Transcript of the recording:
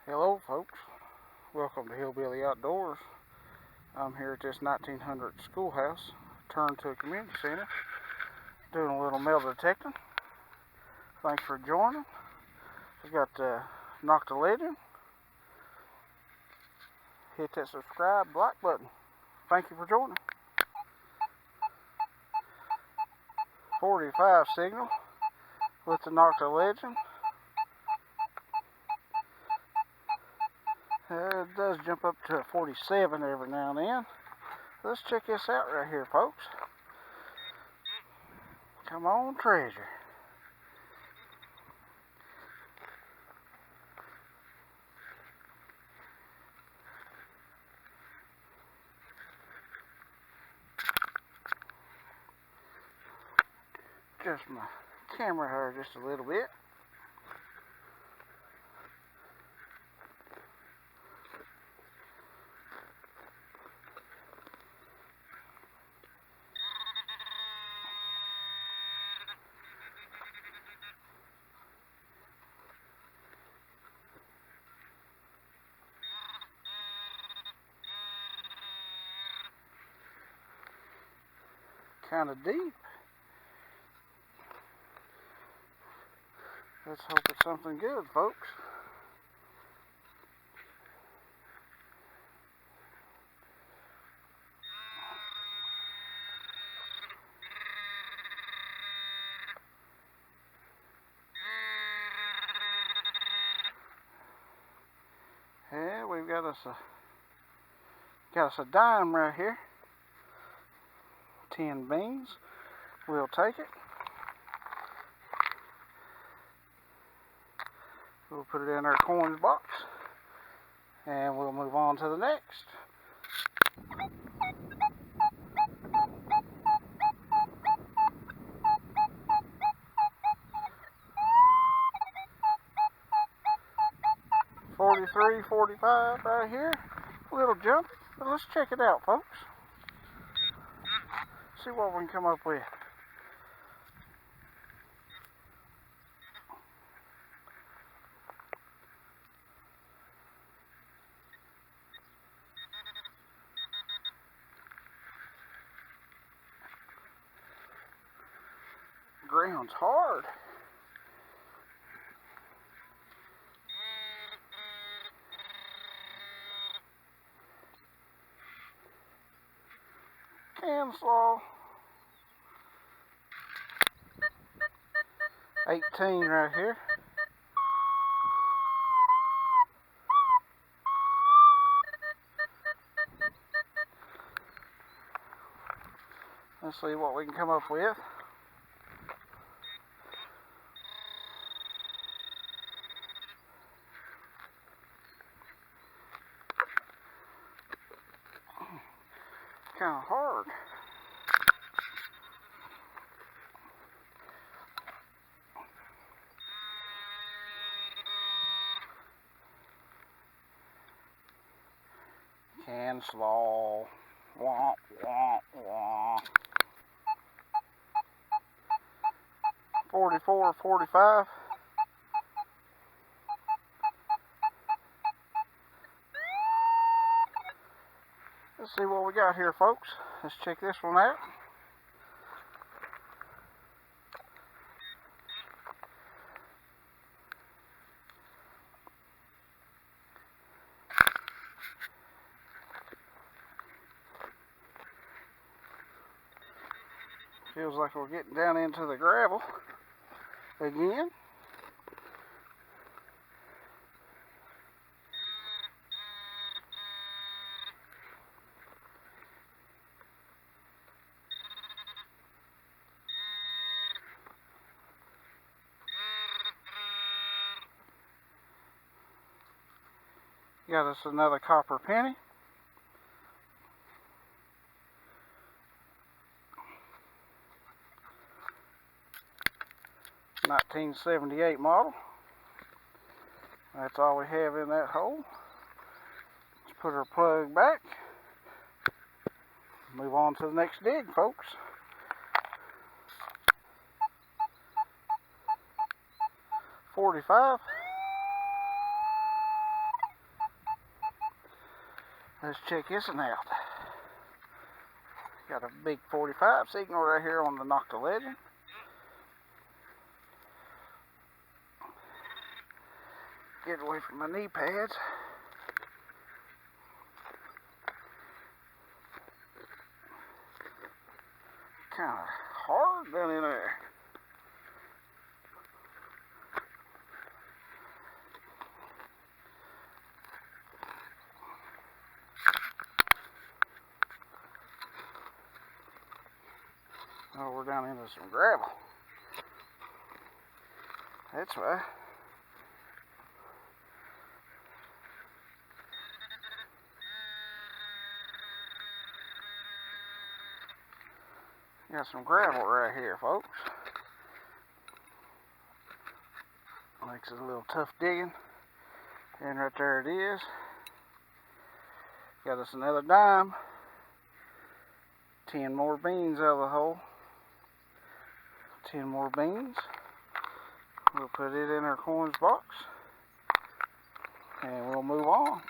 Hello folks, welcome to Hillbilly Outdoors. I'm here at this 1900 schoolhouse turned to a community center doing a little metal detecting. Thanks for joining. We got Nokta Legeng. Hit that subscribe like button. Thank you for joining. 45 signal with the Nokta Legeng. It does jump up to a 47 every now and then. Let's check this out right here, folks. Come on, treasure. Just my camera here just a little bit. Kind of deep. Let's hope it's something good, folks. Yeah, we've got us a dime right here. 10 beans. We'll take it. We'll put it in our coins box and we'll move on to the next. $43, $45 right here. A little jumpy, but let's check it out, folks. See what we can come up with. Ground's hard. Can slaw. 18 right here. Let's see what we can come up with. Kind of hard. Can slaw. Wah, wah, wah. 44, 45. Let's see what we got here, folks. Let's check this one out. Feels like we're getting down into the gravel again. Got us another copper penny. $1978 model. That's all we have in that hole. Let's put our plug back. Move on to the next dig, folks. 45. Let's check this one out. Got a big 45 signal right here on the Nokta Legeng. Get away from my knee pads. Kind of hard down in there. Oh, we're down into some gravel. That's right. Got some gravel right here, folks. Makes it a little tough digging. And right there it is. Got us another dime. 10 more beans out of the hole. 10 more beans. We'll put it in our coins box. And we'll move on.